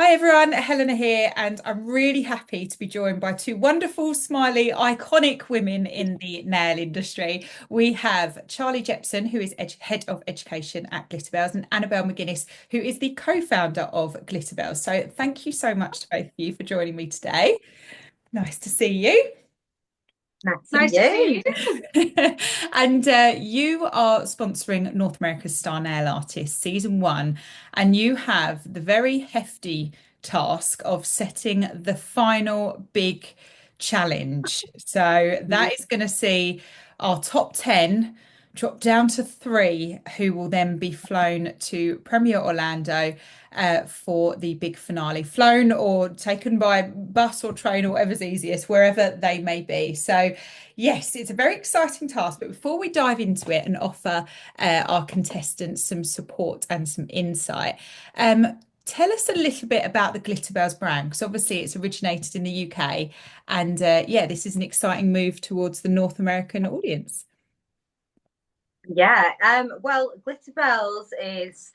Hi everyone, Helena here, and I'm really happy to be joined by two wonderful, smiley, iconic women in the nail industry. We have Charli Jepson, who is Head of Education at Glitterbels, and Annabel Maginnis, who is the co-founder of Glitterbels. So thank you so much to both of you for joining me today. Nice to see you. Nice to Nice to see you. you. And you are sponsoring North America's Star Nail Artist Season 1, and you have the very hefty task of setting the final big challenge. So that is going to see our top 10 drop down to three, who will then be flown to Premier Orlando for the big finale, flown or taken by bus or train or whatever's easiest, wherever they may be. So yes, it's a very exciting task, but before we dive into it and offer our contestants some support and some insight, tell us a little bit about the Glitterbels brand, because obviously it's originated in the UK, and yeah, this is an exciting move towards the North American audience. Yeah. Well, Glitterbels is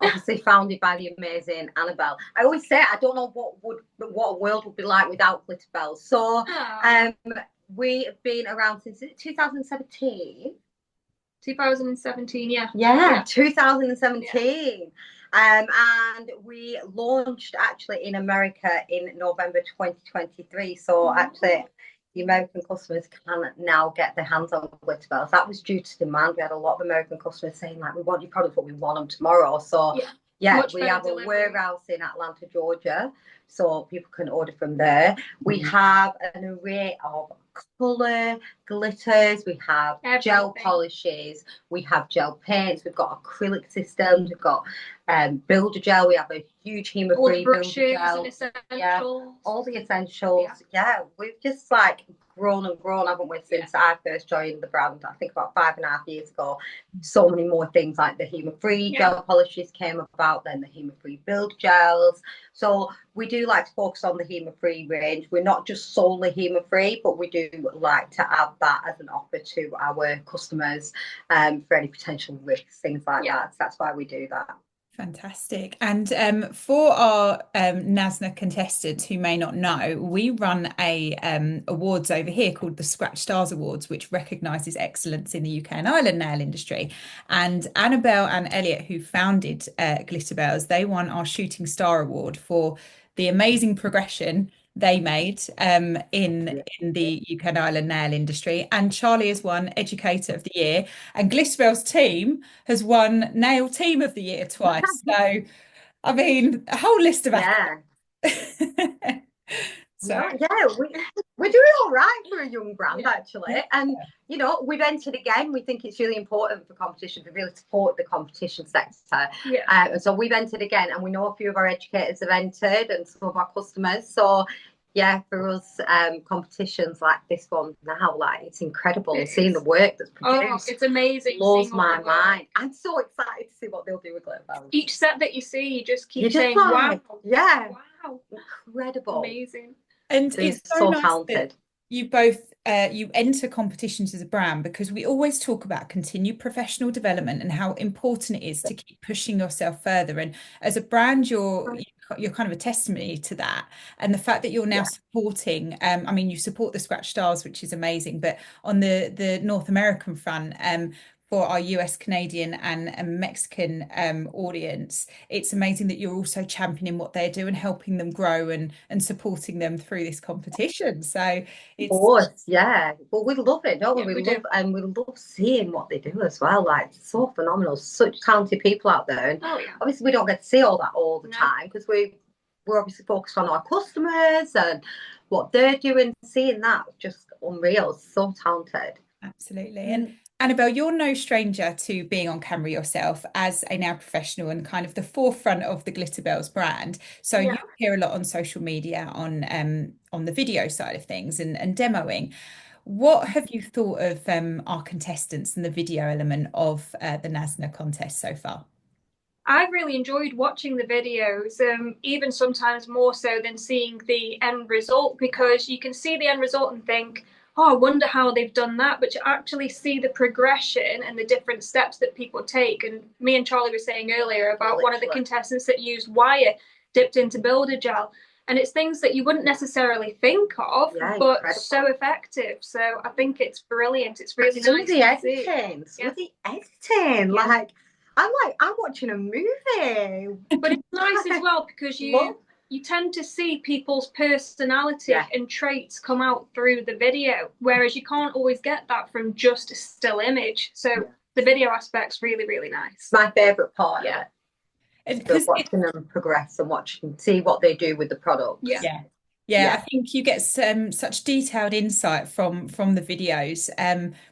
obviously founded by the amazing Annabelle. I always say I don't know what a world would be like without Glitterbels. So, Oh, we have been around since 2017. 2017, yeah. Yeah, Yeah. Yeah. 2017. And we launched actually in America in November 2023. So actually, Oh, the American customers can now get their hands on Glitterbels. That was due to demand. We had a lot of American customers saying like, "We want your product, but we want them tomorrow." So yeah. yeah, Much we better have a delivery. warehouse in Atlanta, Georgia, so people can order from there. We have an array of color glitters. We have gel Everything. polishes. We have gel paints. We've got acrylic systems. We've got builder gel. We have a huge All the HEMA-free builder brushes and gel. Yeah, essentials. all the Yeah. essentials. Yeah, we've just like grown and grown, haven't we, Yeah. since I first joined the brand, I think about 5.5 years ago. So many more things like the HEMA-free Yeah. gel polishes came about, then the HEMA-free build gels. So we do like to focus on the HEMA-free range. We're not just solely HEMA-free, but we do like to add that as an offer to our customers for any potential risks, things like Yeah. that. So that's why we do that. Fantastic. And for our NASNA contestants who may not know, we run a awards over here called the Scratch Stars Awards, which recognises excellence in the UK and Ireland nail industry. And Annabelle and Elliot, who founded Glitterbels, they won our Shooting Star Award for the amazing progression they made in the UK and Ireland nail industry. And Charli has won Educator of the Year, and Glitterbels team has won Nail Team of the Year twice. So, I mean, a whole list of Yeah. accolades. So, No, yeah, we're doing all right for a young brand, Yeah. actually. And, we've entered again. We think it's really important for competition to really support the competition sector. Yeah. And so we've entered again, and we know a few of our educators have entered and some of our customers. So, yeah, for us, competitions like this one now, like it's incredible It seeing the is. work that's Oh, produced. it's amazing Blows seeing all my the work. mind. I'm so excited to see what they'll do with Glitterbels. Each set that you see, you just You keep just saying, wow, like, yeah, wow, incredible. amazing. and They're it's so so nice that talented. you both you enter competitions as a brand, because we always talk about continued professional development and how important it is to keep pushing yourself further. And as a brand, you're kind of a testimony to that. And the fact that you're now Yeah. supporting, I mean, you support the Scratch Stars, which is amazing, but on the North American front, for our US, Canadian, and Mexican audience, it's amazing that you're also championing what they do and helping them grow and supporting them through this competition. So it's Course, yeah. But we love it, don't Yeah, we? we We do. love and we love seeing what they do as well. Like it's so phenomenal, such talented people out there. And Oh, yeah. obviously we don't get to see all that all the No. time because we're obviously focused on our customers and what they're doing. Seeing that just unreal, so talented. absolutely. And Mm. Annabelle, you're no stranger to being on camera yourself as a nail professional and kind of the forefront of the Glitterbels brand. So you Yeah. appear a lot on social media on the video side of things and demoing. What have you thought of our contestants and the video element of the NASNA contest so far? I've really enjoyed watching the videos, even sometimes more so than seeing the end result, because you can see the end result and think, oh, I wonder how they've done that. But you actually see the progression and the different steps that people take. And me and Charlie were saying earlier about one of the Literally. contestants that used wire dipped into builder gel. And it's things that you wouldn't necessarily think of, but incredible. So effective. So I think it's brilliant. It's really some nice of the editing, like I'm watching a movie. But it's nice as well because you tend to see people's personality and traits come out through the video, whereas you can't always get that from just a still image. So the video aspect's really, really nice. My favourite part. Yeah. Because watching them progress and see what they do with the product. I think you get such detailed insight from the videos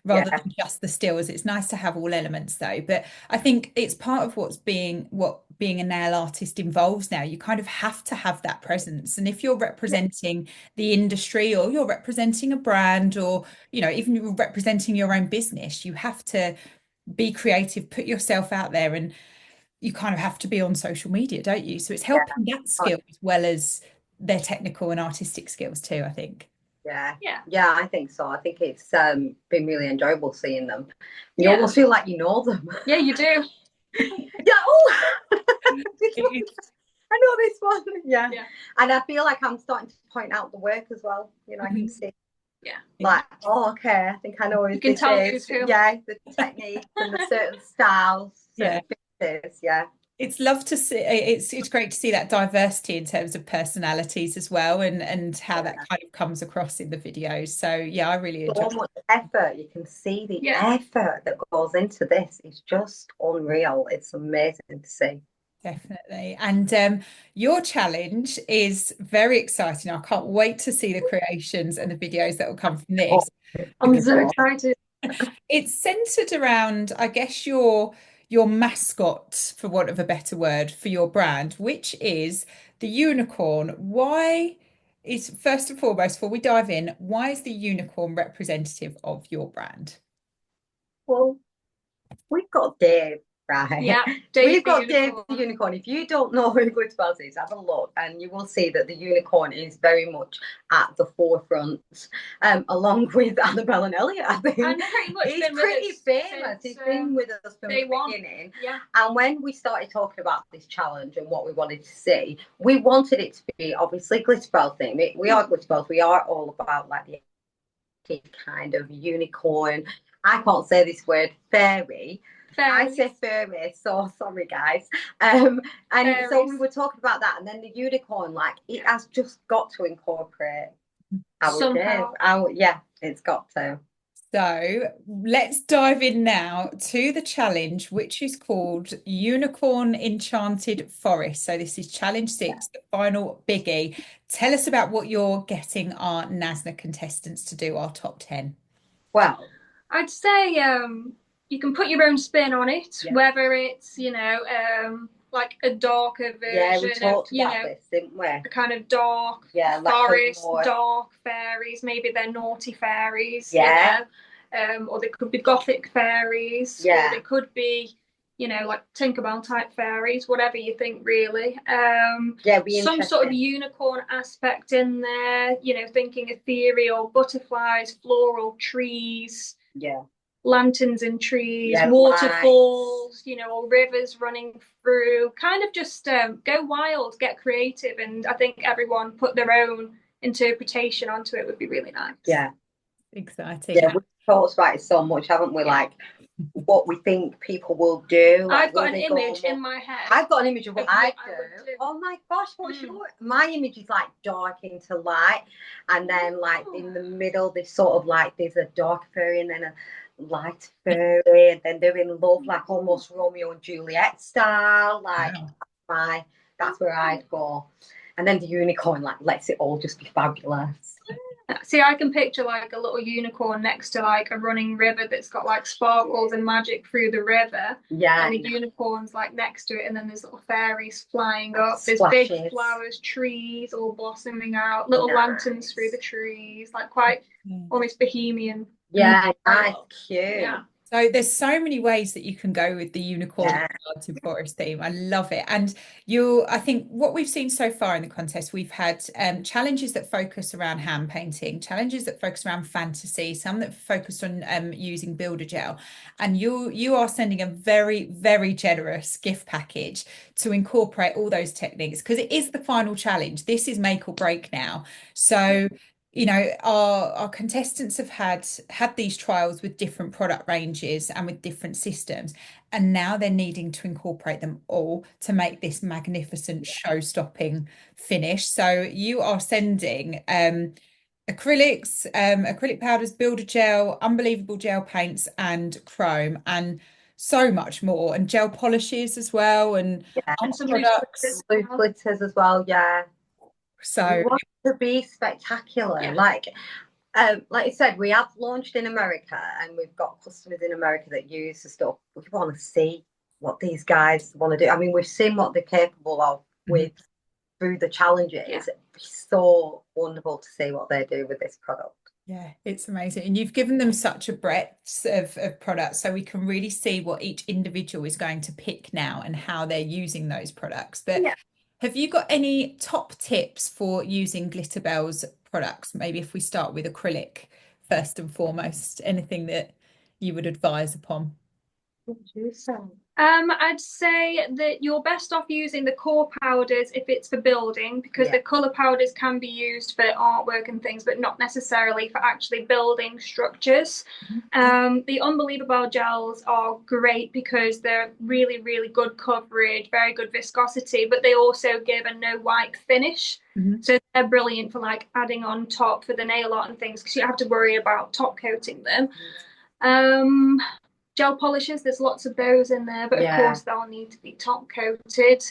rather than just the stills. It's nice to have all elements though, but I think it's part of what being a nail artist involves now. You kind of have to have that presence, and if you're representing the industry or you're representing a brand, or even you're representing your own business, you have to be creative, put yourself out there, and you kind of have to be on social media, don't you? So it's helping that skill as well as their technical and artistic skills too, I think. Yeah, I think so. I think it's been really enjoyable seeing them. You almost feel like you know them. Yeah, you do. I know this one. Yeah. And I feel like I'm starting to point out the work as well. I can see. Like, okay, I think I know who you can tell who's who. Yeah, the technique and the certain styles. It's love to see. It's great to see that diversity in terms of personalities as well, and how that kind of comes across in the videos. So I really enjoy. So much effort. You can see the effort that goes into this. It's just unreal. It's amazing to see. Definitely. And your challenge is very exciting. I can't wait to see the creations and the videos that will come from this. I'm so excited. It's centered around, I guess, your mascot, for want of a better word, for your brand, which is the unicorn. First and foremost, before we dive in, why is the unicorn representative of your brand? Well, we've got Dave. Right. Yeah, we've got Dave the unicorn. If you don't know who Glitterbels is, have a look and you will see that the unicorn is very much at the forefront, along with Annabel and Elliot. I think he's pretty famous. He's been with us from the beginning. Yeah. And when we started talking about this challenge and what we wanted to see, we wanted it to be obviously Glitterbels thing. We are Glitterbels. We are all about like the kind of unicorn. I can't say this word, fairy. I say fairy, so sorry guys. And fairies. So we were talking about that, and then the unicorn, like it has just got to incorporate our Dave. It's got to. So let's dive in now to the challenge, which is called Unicorn Enchanted Forest. So this is challenge 6, the final biggie. Tell us about what you're getting our NASNA contestants to do, our top 10. Well, I'd say you can put your own spin on it, whether it's, like a darker version. Yeah, we talked about this, didn't we? A kind of dark forest, dark fairies. Maybe they're naughty fairies. Or they could be gothic fairies. Yeah. Or they could be, like Tinkerbell type fairies, whatever you think, really. Some sort of unicorn aspect in there, thinking ethereal, butterflies, floral, trees. Yeah. Lanterns in trees, waterfalls, or rivers running through. Kind of just go wild, get creative, and I think everyone put their own interpretation onto it would be really nice. Yeah, exciting. Yeah, we've talked about it so much, haven't we? Like what we think people will do. Like, I've got an image in my head. I've got an image of what I do. Oh my gosh, what's your? My image is like dark into light, and then like in the middle, there's sort of like there's a dark fairy, and then a light fairy, and then they're in love, like almost Romeo and Juliet style. Like that's where I'd go. And then the unicorn like lets it all just be fabulous. See, I can picture like a little unicorn next to like a running river that's got like sparkles and magic through the river. Yeah. And the unicorn's like next to it, and then there's little fairies flying up. There's big flowers, trees all blossoming out, little lanterns through the trees, like quite almost bohemian. Yeah, nice, cute. Yeah. So there's so many ways that you can go with the unicorn Yeah, garden forest theme. I love it. And I think what we've seen so far in the contest, we've had challenges that focus around hand painting, challenges that focus around fantasy, some that focus on using builder gel. And you are sending a very, very generous gift package to incorporate all those techniques because it is the final challenge. This is make or break now. So our contestants have had these trials with different product ranges and with different systems, and now they're needing to incorporate them all to make this magnificent show-stopping finish. So you are sending acrylics, acrylic powders, builder gel, unbelievable gel paints, and chrome, and so much more, and gel polishes as well, and yeah. And some loose products. glitters as Blue well. glitters as well. Yeah, we So want to be spectacular. Yeah. Like I said, we have launched in America, and we've got customers in America that use the stuff. We want to see what these guys want to do. I mean, we've seen what they're capable of with through the challenges. Yeah. It's so wonderful to see what they do with this product. Yeah, it's amazing. And you've given them such a breadth of products, so we can really see what each individual is going to pick now and how they're using those products. But Yeah. have you got any top tips for using Glitterbels products? Maybe if we start with acrylic first and foremost, anything that you would advise upon? What do you say? I'd say that you're best off using the core powders if it's for building, because Yeah. the colour powders can be used for artwork and things, but not necessarily for actually building structures. The Unbelievable gels are great because they're really, really good coverage, very good viscosity, but they also give a no wipe finish. So they're brilliant for like adding on top for the nail art and things because you have to worry about top coating them. Gel polishes, there's lots of those in there, but of course they'll need to be top coated.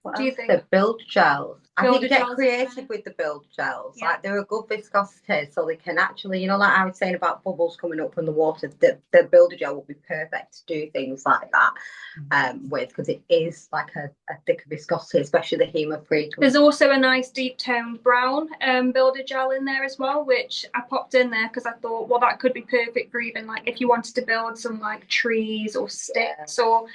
What Do you else? think? The build gels. I think Builder get gels, creative with the build gels. Yeah. Like they're a good viscosity, so they can actually, like I was saying about bubbles coming up from the water. The builder gel will be perfect to do things like that with, because it is like a thicker viscosity, especially the hema-free. There's also a nice deep toned brown builder gel in there as well, which I popped in there because I thought, well, that could be perfect for even like if you wanted to build some like trees or sticks or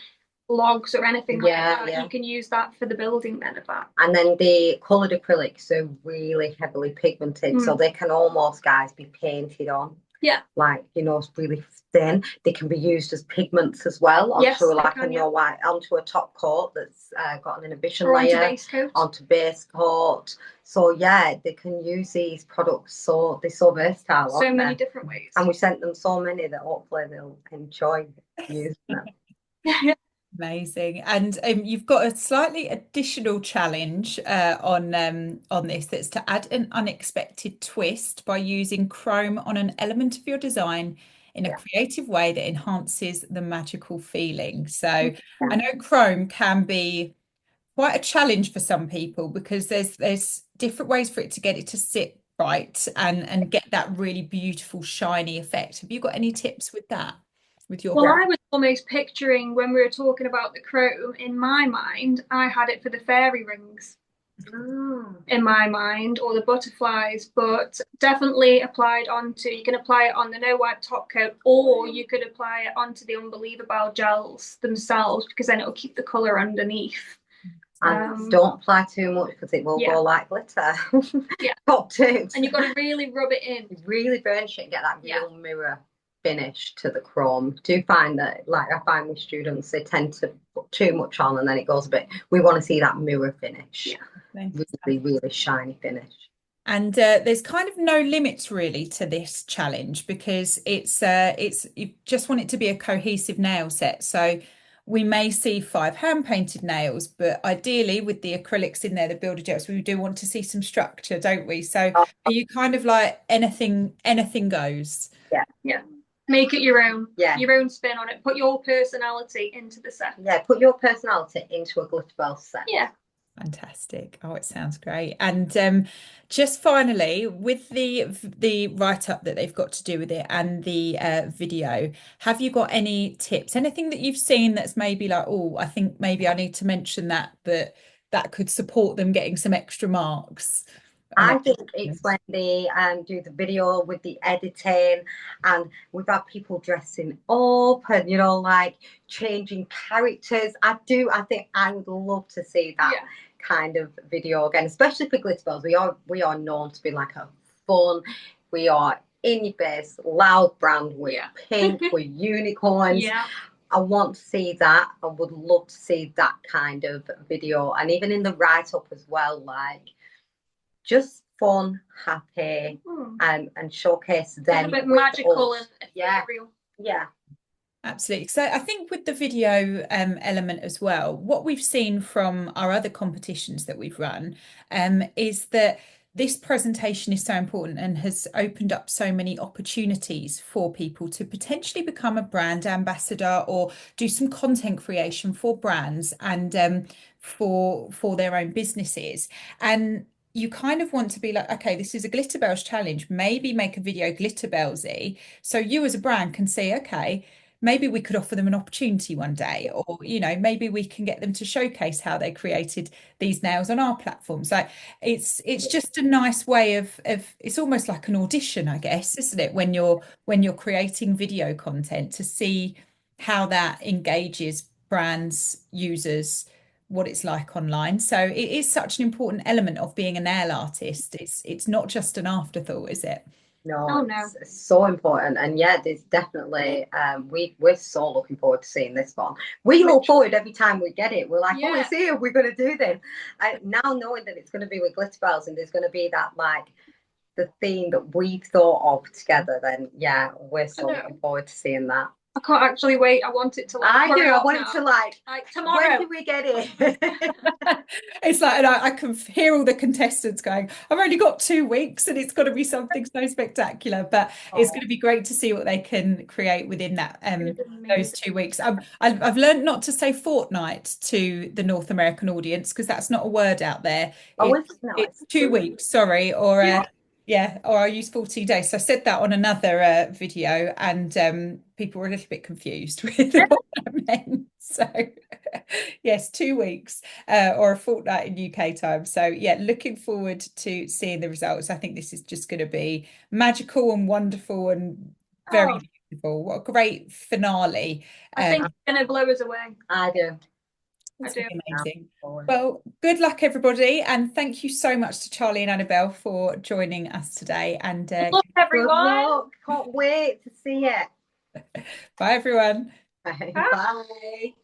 logs or anything like that. You can use that for the building then of that. And then the coloured acrylics are really heavily pigmented, so they can almost, guys, be painted on. Yeah. Like, it's really thin. They can be used as pigments as well onto onto a top coat that's got an inhibition or layer. Onto base coat. Onto base coat. So yeah, they can use these products, so they're so versatile. So many different ways. And we sent them so many that hopefully they'll enjoy using them. Amazing. And you've got a slightly additional challenge on this, that's to add an unexpected twist by using chrome on an element of your design in a creative way that enhances the magical feeling. So I know chrome can be quite a challenge for some people because there's different ways for it to get it to sit right and get that really beautiful shiny effect. Have you got any tips with that? Well, I was almost picturing when we were talking about the chrome, in my mind, I had it for the fairy rings. In my mind, or the butterflies, but definitely you can apply it on the no wipe top coat, or you could apply it onto the Unbelievable gels themselves because then it'll keep the colour underneath. And don't apply too much because it will go like glitter. Top tips. And you've got to really rub it in. Really burnish it and get that real mirror finish to the chrome. Do find that, like I find with students, they tend to put too much on and then it goes a bit. We want to see that mirror finish, really, really shiny finish. And there's kind of no limits really to this challenge because it's you just want it to be a cohesive nail set. So we may see 5 hand painted nails, but ideally with the acrylics in there, the builder gels, we do want to see some structure, don't we? So are you kind of like anything goes? Yeah. Make it your own. Your own spin on it. Put your personality into the set. Yeah, put your personality into a Glitterbels set. Yeah. Fantastic. Oh, it sounds great. And just finally, with the write-up that they've got to do with it and the video, have you got any tips? Anything that you've seen that's maybe like, oh, I think maybe I need to mention that could support them getting some extra marks? I think it's when they do the video with the editing, and we've had people dressing up and, you know, like changing characters. I think I would love to see that kind of video again, especially for Glitterbels. We are known to be like a fun, we are in your face, loud brand. We're pink, we're unicorns. I want to see that. I would love to see that kind of video, and even in the write-up as well, like just fun, happy, and showcase them. A bit magical and ethereal. Yeah. Absolutely. So I think with the video element as well, what we've seen from our other competitions that we've run is that this presentation is so important and has opened up so many opportunities for people to potentially become a brand ambassador or do some content creation for brands and for their own businesses. And you kind of want to be like, okay, this is a Glitterbels challenge, maybe make a video Glitterbelsy. So you as a brand can see, okay, maybe we could offer them an opportunity one day, or, you know, maybe we can get them to showcase how they created these nails on our platforms. Like it's just a nice way of it's almost like an audition, I guess, isn't it? When you're creating video content, to see how that engages brands, users, what it's like online. So it is such an important element of being a nail artist. It's not just an afterthought, is it? No, it's so important. And yeah, there's definitely we're so looking forward to seeing this one. We look forward every time we get it. We're like, oh, it's here, we're going to do this. Now knowing that it's going to be with Glitterbels and there's going to be that, like, the theme that we've thought of together, then yeah, we're so looking forward to seeing that. I can't actually wait. I want it to like. I do. I want it to like tomorrow. When do we get it? It's like, and I can hear all the contestants going, I've only got 2 weeks and it's got to be something so spectacular. But it's going to be great to see what they can create within that those 2 weeks. I've learned not to say fortnight to the North American audience because that's not a word out there. It's 2 weeks, sorry, or or I'll use 14 days. So I said that on another video, and people were a little bit confused with what that meant. So yes, 2 weeks or a fortnight in UK time. So yeah, looking forward to seeing the results. I think this is just going to be magical and wonderful and very beautiful. What a great finale. I think it's going to blow us away. I do. It's amazing. Well, good luck, everybody, and thank you so much to Charli and Annabel for joining us today. And good luck, everyone. Good luck. Can't wait to see it. Bye, everyone. Bye. Bye.